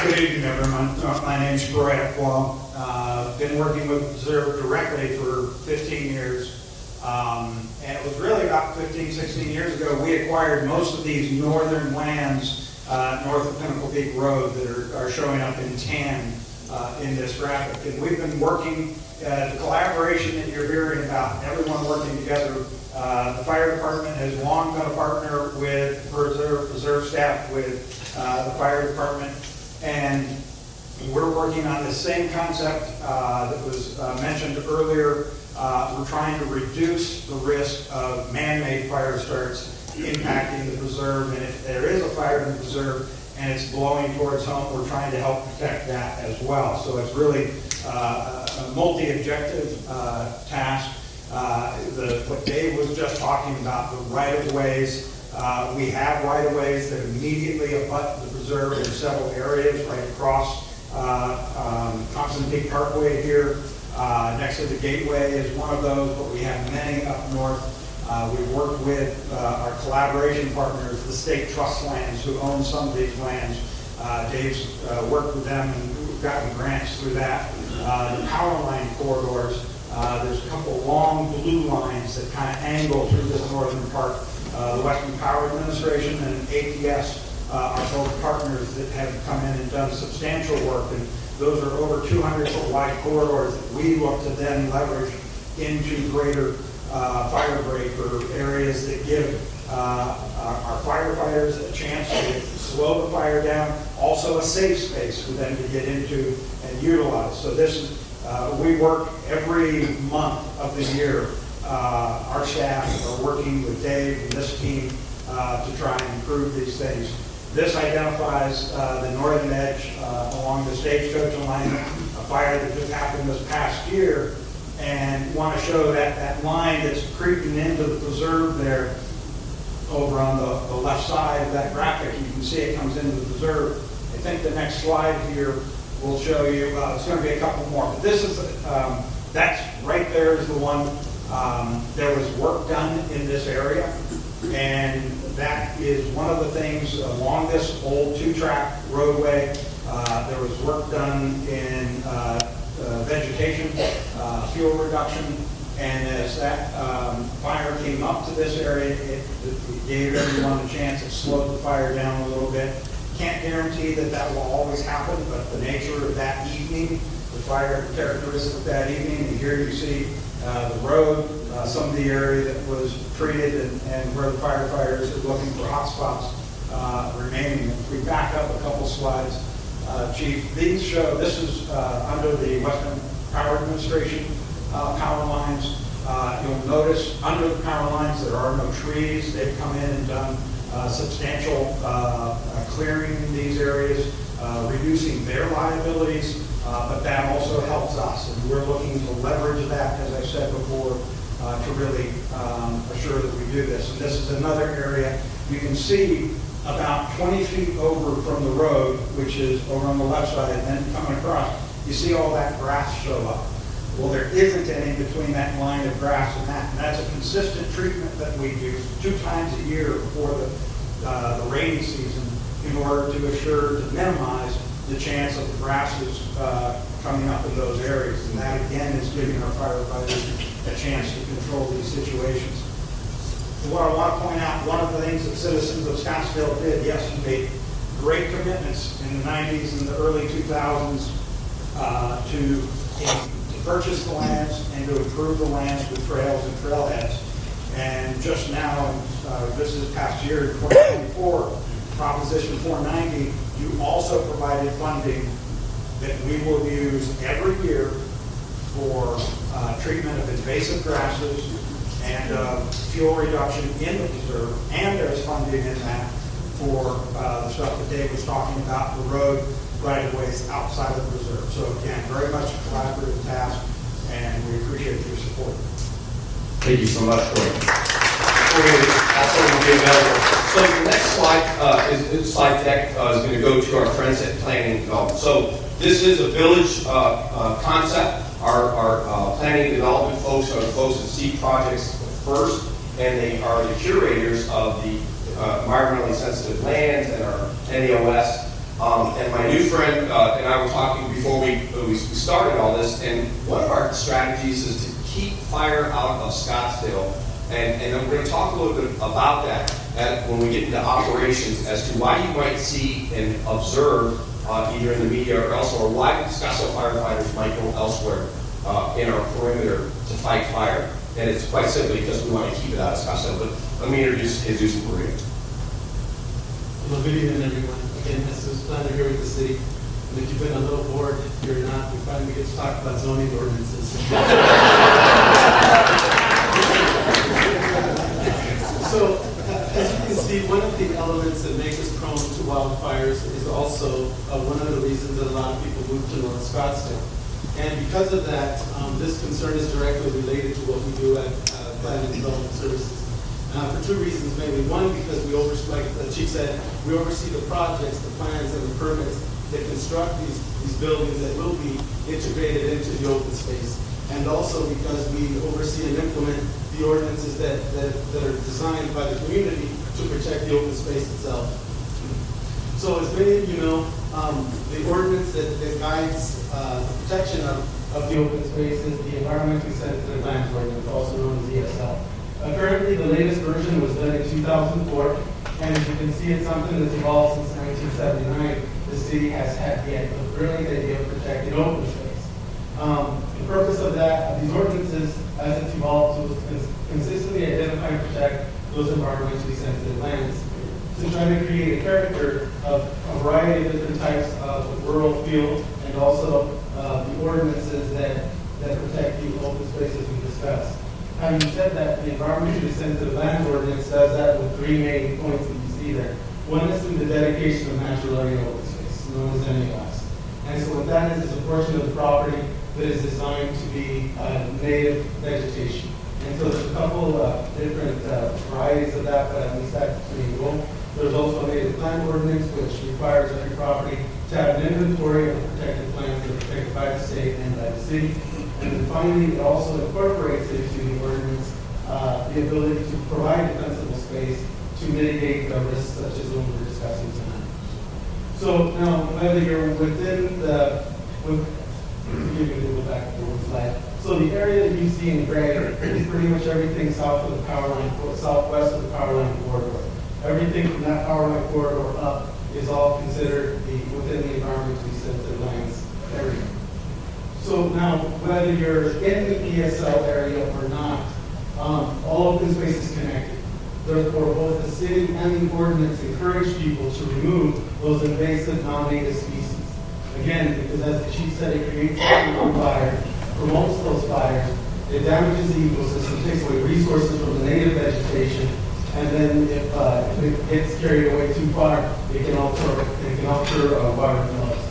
Good evening, everyone. My name's Troy Equal. Been working with Preserve directly for 15 years. And it was really about 15, 16 years ago, we acquired most of these northern lands north of Pinnacle Peak Road that are showing up in tan in this graphic. And we've been working, the collaboration that you're hearing about, everyone working together. The fire department has long been a partner with Preserve staff with the fire department. And we're working on the same concept that was mentioned earlier. We're trying to reduce the risk of man-made fire starts impacting the preserve. And if there is a fire in the preserve and it's blowing towards home, we're trying to help protect that as well. So it's really a multi-objective task. What Dave was just talking about, the right-of-ways. We have right-of-ways that immediately abut the preserve in several areas right across Thompson Peak Parkway here. Next to the gateway is one of those, but we have many up north. We've worked with our collaboration partners, the state trust lands, who own some of these lands. Dave's worked with them, and we've gotten grants through that. The power line corridors, there's a couple long blue lines that kind of angle through this northern part. The Western Power Administration and APS are both partners that have come in and done substantial work, and those are over 200-foot wide corridors that we look to then leverage into greater fire break, or areas that give our firefighters a chance to slow the fire down, also a safe space for them to get into and utilize. So this is, we work every month of the year. Our staff are working with Dave and this team to try and improve these things. This identifies the northern edge along the Stagecoach alignment, a fire that just happened this past year, and want to show that line that's creeping into the preserve there over on the left side of that graphic. You can see it comes into the preserve. I think the next slide here will show you, it's going to be a couple more, but this is, that's right there is the one. There was work done in this area, and that is one of the things along this old two-track roadway. There was work done in vegetation, fuel reduction, and as that fire came up to this area, it gave everyone a chance. It slowed the fire down a little bit. Can't guarantee that that will always happen, but the nature of that evening, the fire characteristic of that evening, and here you see the road, some of the area that was treated, and where the firefighters are looking for hot spots remaining. If we back up a couple slides, Chief, these show, this is under the Western Power Administration power lines. You'll notice under the power lines there are no trees. They've come in and done substantial clearing in these areas, reducing their liabilities. But that also helps us, and we're looking to leverage that, as I said before, to really assure that we do this. And this is another area you can see about 20 feet over from the road, which is over on the left side, and then coming across, you see all that grass show up. Well, there isn't any between that line of grass and that, and that's a consistent treatment that we do 2 times a year before the rainy season in order to assure, to minimize the chance of the grasses coming up in those areas. And that, again, is giving our firefighters a chance to control these situations. And what I want to point out, one of the things that citizens of Scottsdale did, yes, we made great commitments in the 90s and the early 2000s to purchase the lands and to improve the lands with trails and trailheads. And just now, this is past year, 2024, Proposition 490, you also provided funding that we will use every year for treatment of invasive grasses and fuel reduction in the preserve, and there's funding in that for the stuff that Dave was talking about, the road right-of-ways outside of the preserve. So again, very much a collaborative task, and we appreciate your support. Thank you so much, Corey. Also will be available. So the next slide is slide deck is going to go to our transit planning development. So this is a village concept. Our planning development folks are the folks that see projects first, and they are the curators of the environmentally sensitive lands and our NEOS And my new friend and I were talking before we started all this, and one of our strategies is to keep fire out of Scottsdale. And we're going to talk a little bit about that when we get into operations as to why you might see and observe either in the media or elsewhere, why Scottsdale firefighters might go elsewhere in our perimeter to fight fire. And it's quite simply because we want to keep it out of Scottsdale. But let me introduce Jesus Maria. Well, good evening, everyone. Again, this is Planner here with the city. And if you've been a little bored, you're not. We finally get to talk about zoning ordinances. So, as you can see, one of the elements that makes us prone to wildfires is also one of the reasons that a lot of people move to North Scottsdale. And because of that, this concern is directly related to what we do at Planning and Development Services. For two reasons, mainly. One, because we like the chief said, we oversee the projects, the plans, and the permits that construct these buildings that will be integrated into the open space. And also because we oversee and implement the ordinances that are designed by the community to protect the open space itself. So as many of you know, the ordinance that guides the protection of the open space is the Environmentally Sensitive Lands Ordinance, also known as ESL. Currently, the latest version was done in 2004, and as you can see, it's something that's evolved since 1979. The city has had the brilliant idea of protecting open space. The purpose of these ordinances, as it's evolved, was to consistently identify and protect those environmentally sensitive lands, to try to create a character of a variety of different types of rural field, and also the ordinances that protect the open spaces we discussed. Having said that, the environmentally sensitive lands ordinance does that with three main points that you see there. One is through the dedication of natural area open space, known as NAOS. And so what that is a portion of the property that is designed to be native vegetation. And so there's a couple different varieties of that, but at least that's the main goal. There's also a native plant ordinance, which requires every property to have an inventory of protected plants that are protected by the state and by the city. And then finally, it also incorporates into the ordinance the ability to provide defensible space to mitigate the risks such as the one we're discussing tonight. So now, whether you're within you can go back to one slide. So the area that you see in gray is pretty much everything south of the power line, southwest of the power line corridor. Everything from that power line corridor up is all considered within the environmentally sensitive lands area. So now, whether you're in the ESL area or not, all open space is connected. Therefore, both the city and the ordinance encourage people to remove those invasive non-native species. Again, because as the chief said, it creates a fire, promotes those fires, it damages the ecosystem, takes away resources from the native vegetation, and then if it gets carried away too far, it can alter water flows.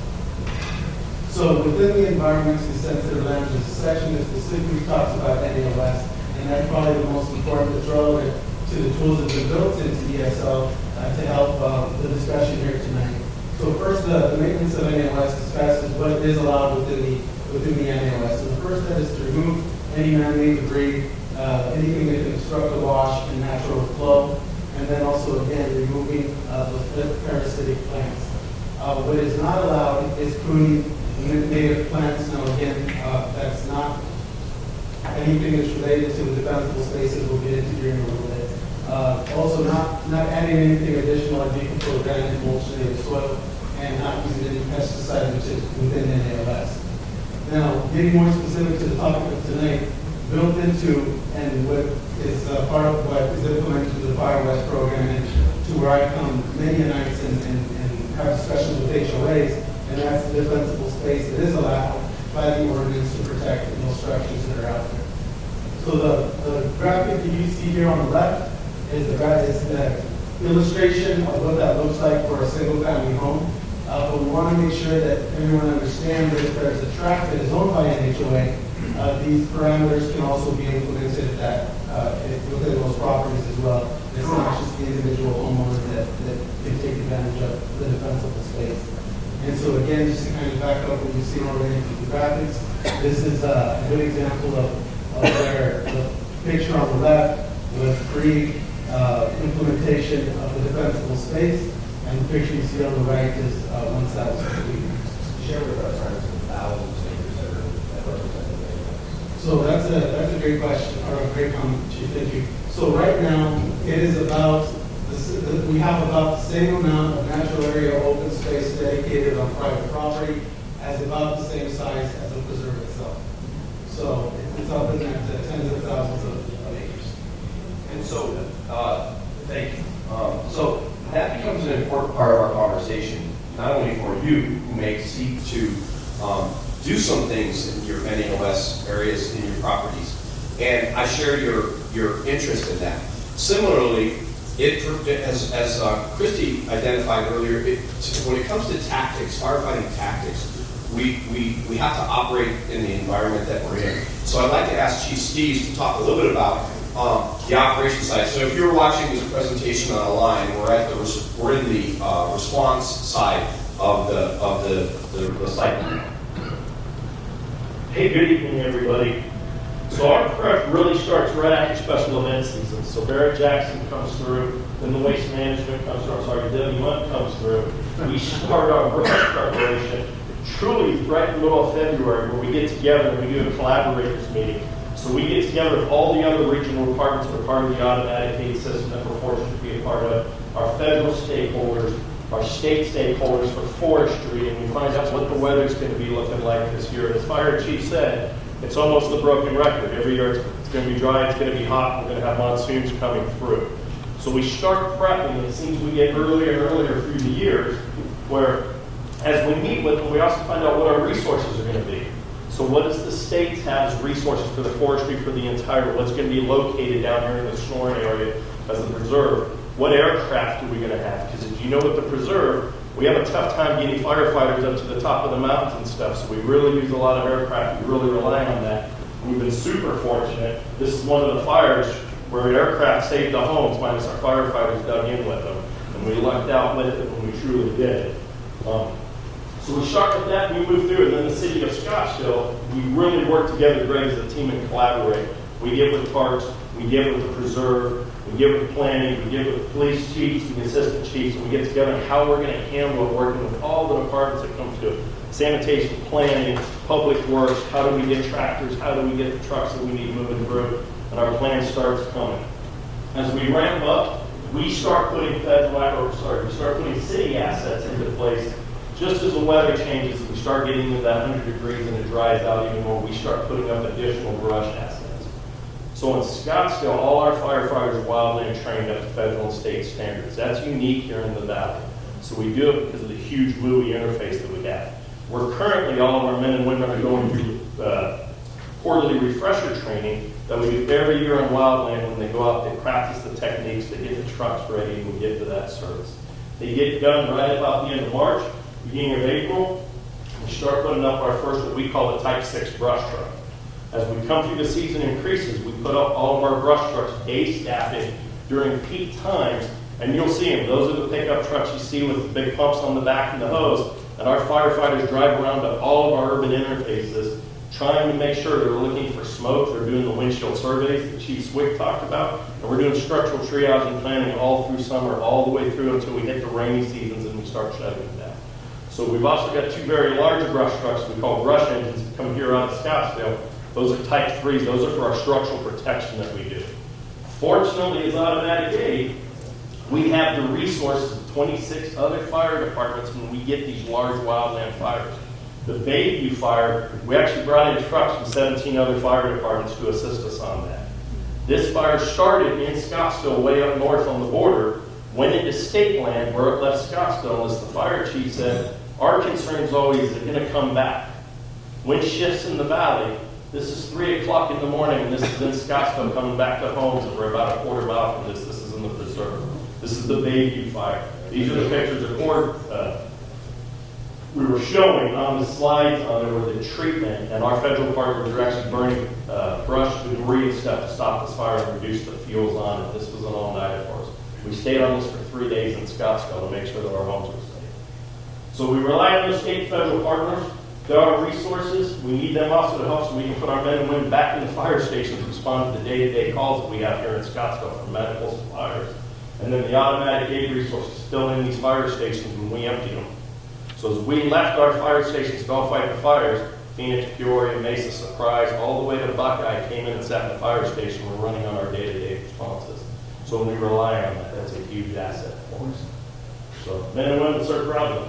So within the environmentally sensitive lands, there's a section that specifically talks about NAOS, and that's probably the most important that's relevant to the tools that have been built into ESL to help the discussion here tonight. So first, the maintenance of NAOS discusses what is allowed within the NAOS. And the first step is to remove any man-made debris, anything that can obstruct the wash and natural flow, and then also, again, removing the parasitic plants. What is not allowed is pruning native plants. Now, again, that's not anything that's related to the defensible spaces we'll get into during a little bit. Also, not adding anything additional like decomposed organic mulch to native soil, and not using any pesticide which is within NAOS. Now, getting more specific to the topic of tonight, built into and what is part of what is implemented through the Fire West program, and to where I come many nights and have discussions with HOAs, and that's the defensible space that is allowed by the ordinance to protect those structures that are out there. So the graphic that you see here on the left is the illustration of what that looks like for a single-family home. But we want to make sure that everyone understands that if there's a tract that is owned by an HOA, these parameters can also be implemented within those properties as well. It's not just the individual homeowner that can take advantage of the defensible space. And so again, just to kind of back up what you've seen already through the graphics, this is a good example of where the picture on the left was pre-implementation of the defensible space. And the picture you see on the right is once that was completed. Share with our friends the thousands of acres that represent the neighborhood. So that's a great question, or a great comment, Chief, thank you. So right now, it is about, we have about the same amount of natural area open space dedicated on private property as about the same size as the preserve itself. So it's up in that tens of thousands of acres. And so, thank you. So that becomes an important part of our conversation, not only for you who may seek to do some things in your NAOS areas in your properties, and I share your interest in that. Similarly, as Christy identified earlier, when it comes to tactics, firefighting tactics, we have to operate in the environment that we're in. So I'd like to ask Chief Steves to talk a little bit about the operation side. So if you're watching this presentation online, we're in the response side of the site. Hey, good evening, everybody. So our prep really starts right after special event season. So Barrett Jackson comes through, then the waste management comes through, WM comes through. We start our brush preparation truly right in the middle of February, where we get together and we do a collaborators meeting. So we get together with all the other regional departments that are part of the automatic gate system that we're fortunate to be a part of, our federal stakeholders, our state stakeholders for forestry, and we find out what the weather's going to be looking like this year. As Fire Chief said, it's almost a broken record. Every year it's going to be dry, it's going to be hot, we're going to have monsoons coming through. So we start prepping, and it seems we get earlier and earlier through the years, where as we meet with them, we also find out what our resources are going to be. So what does the state have as resources for the forestry for the entire, what's going to be located down here in the Sonoran area as the preserve? What aircraft are we going to have? Because as you know, with the preserve, we have a tough time getting firefighters up to the top of the mountains and stuff. So we really use a lot of aircraft. We really rely on that. We've been super fortunate. This is one of the fires where aircraft saved the homes, minus our firefighters dug in with them. And we lucked out with it when we truly did. So we start with that, we move through, and then the city of Scottsdale, we really work together, Greg, as a team and collaborate. We get with parks, we get with the preserve, we get with planning, we get with police chiefs and assistant chiefs, and we get together on how we're going to handle it, working with all the departments that come to it. Sanitation, planning, public works, how do we get tractors, how do we get the trucks that we need moving through, and our plan starts coming. As we ramp up, we start putting city assets into place. Just as the weather changes, we start getting into that 100 degrees and it dries out even more, we start putting up additional brush assets. So in Scottsdale, all our firefighters are wildland trained up to federal and state standards. That's unique here in the valley. So we do it because of the huge MUI interface that we have. We're currently, all of our men and women are going through quarterly refresher training that we do every year on wildland. When they go out, they practice the techniques, they get the trucks ready, and we get to that service. They get done right about the end of March. Beginning of April, we start putting up our first, what we call the Type 6 brush truck. As we come through the season increases, we put up all of our brush trucks, day staffing during peak times, and you'll see them. Those are the pickup trucks you see with the big pumps on the back and the hose, and our firefighters drive around to all of our urban interfaces, trying to make sure they're looking for smoke. They're doing the windshield surveys that Chief Swick talked about, and we're doing structural triage and planning all through summer, all the way through until we hit the rainy seasons and we start shutting them down. So we've also got two very large brush trucks we call brush engines that come here out of Scottsdale. Those are Type 3s. Those are for our structural protection that we do. Fortunately, as automatic aid, we have the resources of 26 other fire departments when we get these large wildland fires. The Bayview fire, we actually brought in trucks from 17 other fire departments to assist us on that. This fire started in Scottsdale, way up north on the border, went into state land where it left Scottsdale. As the fire chief said, our concern is always, is it going to come back? Wind shifts in the valley. This is 3 o'clock in the morning, and this is in Scottsdale coming back to homes, and we're about a quarter mile from this. This is in the preserve. This is the Bayview fire. These are the pictures of corn we were showing on the slides on there were the treatment, and our federal partners are actually burning brush, debris, and stuff to stop this fire and reduce the fuels on it. This was an all-nighter for us. We stayed on this for 3 days in Scottsdale to make sure that our homes were safe. So we rely on the state and federal partners. There are resources. We need them also to help so we can put our men and women back in the fire stations to respond to the day-to-day calls that we have here in Scottsdale from medical suppliers And then the automatic aid resources fill in these fire stations when we empty them. So as we left our fire stations to go fight the fires, Phoenix, Peoria, Mesa, Surprise, all the way to Buckeye came in and sat in the fire station. We're running on our day-to-day responses. So when we rely on that, that's a huge asset for us. So men and women serve proudly.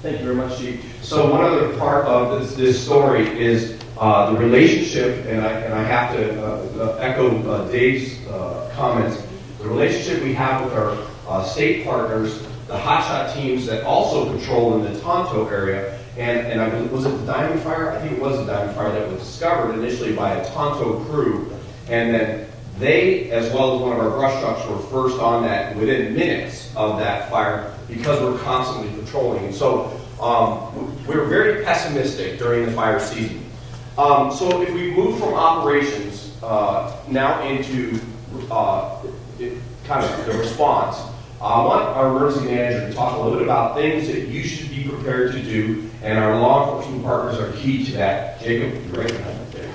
Thank you very much, Chief. So one other part of this story is the relationship, and I have to echo Dave's comments. The relationship we have with our state partners, the hotshot teams that also patrol in the Tonto area, and I believe, was it the Diamond Fire? I think it was the Diamond Fire that was discovered initially by a Tonto crew, and then they, as well as one of our brush trucks, were first on that within minutes of that fire because we're constantly patrolling. And so we're very pessimistic during the fire season. So if we move from operations now into kind of the response, I want our emergency manager to talk a little bit about things that you should be prepared to do, and our law enforcement partners are key to that. Jacob, you're right there.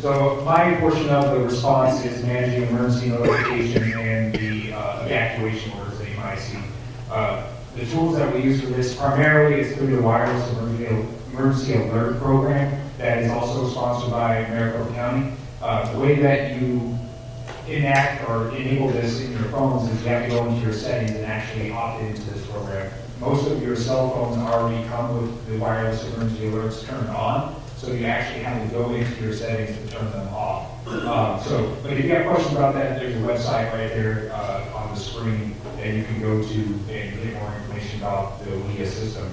So my portion of the response is managing emergency notification and the evacuation orders that you might see. The tools that we use for this primarily is through the wireless emergency alert program that is also sponsored by Maricopa County. The way that you enact or enable this in your phones is you have to go into your settings and actually opt into this program. Most of your cell phones already come with the wireless emergency alerts turned on, so you actually have to go into your settings to turn them off. But if you have questions about that, there's a website right there on the screen that you can go to and get more information about the WIA system.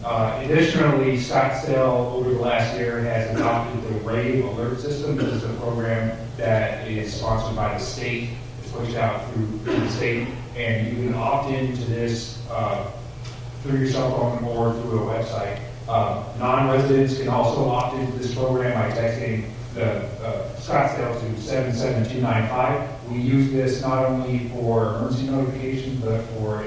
Additionally, Scottsdale over the last year has adopted the Rave Alert System. This is a program that is sponsored by the state. It's pushed out through the state, and you can opt into this through your cell phone or through a website. Non-residents can also opt into this program by texting the Scottsdale to 77295. We use this not only for emergency notifications, but for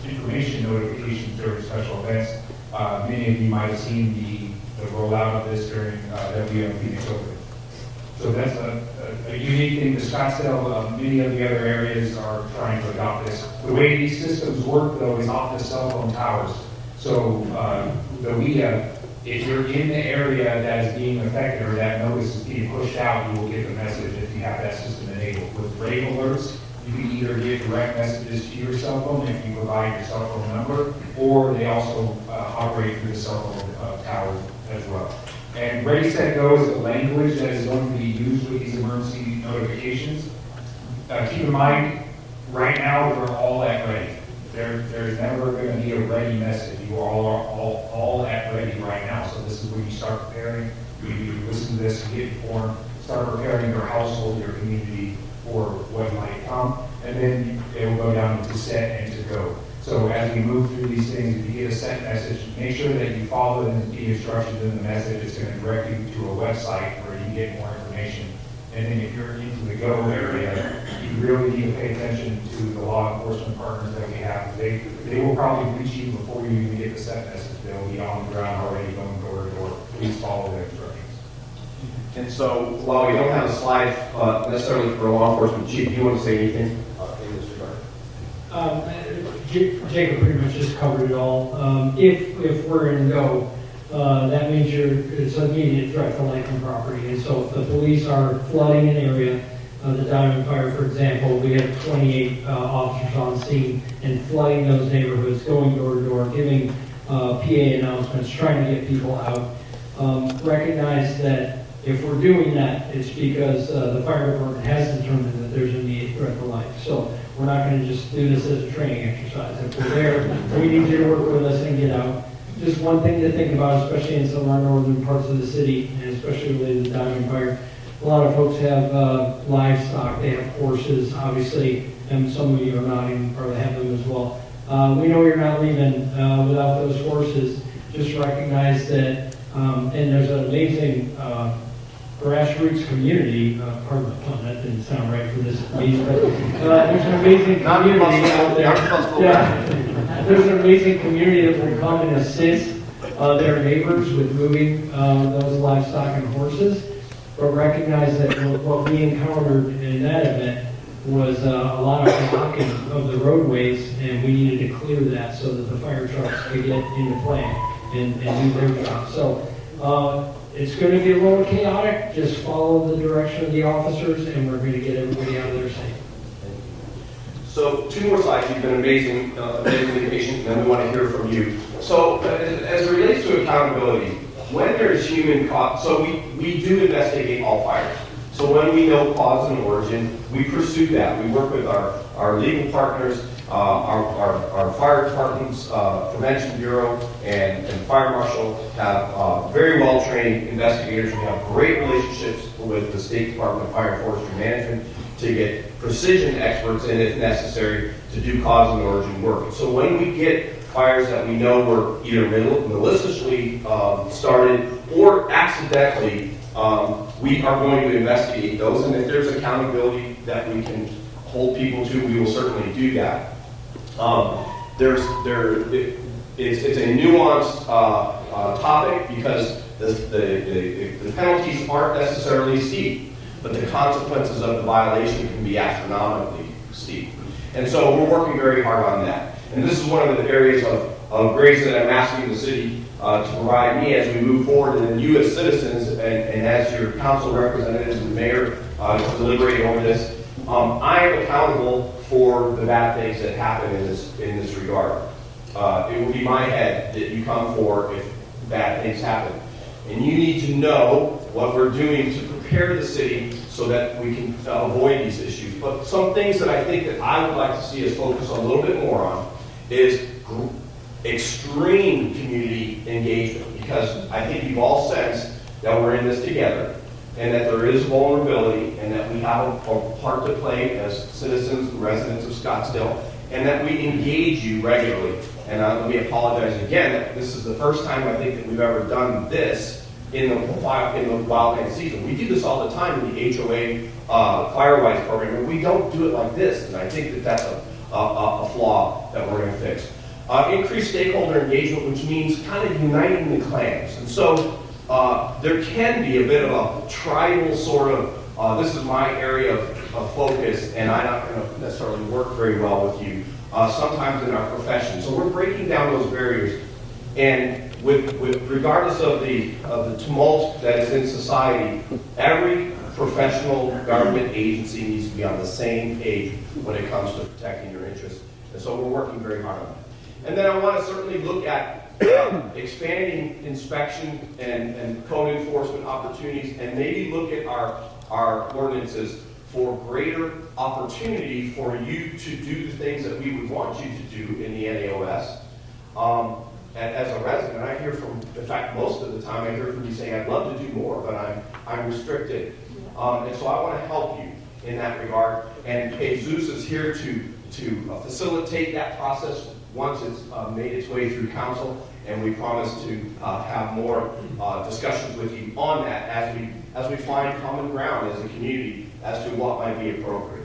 information notifications during special events. Many of you might have seen the rollout of this during WM Phoenix Open. So that's a unique thing to Scottsdale. Many of the other areas are trying to adopt this. The way these systems work, though, is off the cell phone towers. So if you're in the area that is being affected or that notice is being pushed out, you will get the message if you have that system enabled. With Rave Alerts, you can either get direct messages to your cell phone if you provide your cell phone number, or they also operate through the cell phone towers as well. And Ready, Set, Go is the language that is going to be used with these emergency notifications. Keep in mind, right now, we're all at ready. There's never going to be a ready message. You all are all at ready right now. So this is when you start preparing. You listen to this, you get informed, start preparing your household, your community for what might come, and then it will go down to set and to go. So as we move through these things, if you get a set message, make sure that you follow the instructions in the message. It's going to direct you to a website where you can get more information. And then if you're into the go area, you really need to pay attention to the law enforcement partners that we have. They will probably reach you before you even get the set message. They'll be on the ground already going door to door. Please follow their instructions. And so, while we don't have a slide necessarily for law enforcement, Chief, do you want to say anything in this regard? Jacob pretty much just covered it all. If we're in go, that means it's an immediate threat to life and property. And so if the police are flooding an area, the Diamond Fire, for example, we have 28 officers on scene and flooding those neighborhoods, going door to door, giving PA announcements, trying to get people out. Recognize that if we're doing that, it's because the fire department has determined that there's an immediate threat to life. So we're not going to just do this as a training exercise. If we're there, we need you to work with us and get out. Just one thing to think about, especially in some of our northern parts of the city, and especially related to Diamond Fire. A lot of folks have livestock, they have horses, obviously, and some of you are nodding, probably have them as well. We know you're not leaving without those horses. Just recognize that, and there's an amazing grassroots community, pardon the pun, that didn't sound right for this meeting, but there's an amazing community out there. Yeah, there's an amazing community that will come and assist their neighbors with moving those livestock and horses. But recognize that what we encountered in that event was a lot of blocking of the roadways, and we needed to clear that so that the fire trucks could get into play and do their job. So it's going to be a little chaotic. Just follow the direction of the officers, and we're going to get everybody out of there safe. So 2 more slides. You've been amazingly patient, and then we want to hear from you. So as it relates to accountability, when there's human cause, so we do investigate all fires. So when we know cause and origin, we pursue that. We work with our legal partners, our fire departments, prevention bureau, and fire marshal have very well-trained investigators. We have great relationships with the State Department of Fire and Forestry Management to get precision experts in, if necessary, to do cause and origin work. So when we get fires that we know were either maliciously started or accidentally, we are going to investigate those, and if there's accountability that we can hold people to, we will certainly do that. It's a nuanced topic because the penalties aren't necessarily steep, but the consequences of the violation can be astronomically steep. And so we're working very hard on that. And this is one of the areas of grace that I'm asking the city to provide me as we move forward, and then you as citizens and as your council representatives and mayor to deliberate over this. I am accountable for the bad things that happen in this regard. It will be my head that you come for if bad things happen. And you need to know what we're doing to prepare the city so that we can avoid these issues. But some things that I think that I would like to see us focus a little bit more on is extreme community engagement, because I think you've all sensed that we're in this together and that there is vulnerability and that we have a part to play as citizens and residents of Scottsdale, and that we engage you regularly. And let me apologize again that this is the first time I think that we've ever done this in the wildland season. We do this all the time in the HOA Firewise program, and we don't do it like this, and I think that that's a flaw that we're going to fix. Increased stakeholder engagement, which means kind of uniting the clans. And so there can be a bit of a tribal sort of, this is my area of focus, and I'm not going to necessarily work very well with you, sometimes in our profession. So we're breaking down those barriers. And with regardless of the tumult that is in society, every professional government agency needs to be on the same page when it comes to protecting your interests. And so we're working very hard on that. And then I want to certainly look at expanding inspection and code enforcement opportunities, and maybe look at our ordinances for greater opportunity for you to do the things that we would want you to do in the NAOS. As a resident, I hear from, in fact, most of the time, I hear from you saying, I'd love to do more, but I'm restricted. And so I want to help you in that regard. And Jesus is here to facilitate that process once it's made its way through council. And we promise to have more discussions with you on that as we find common ground as a community as to what might be appropriate.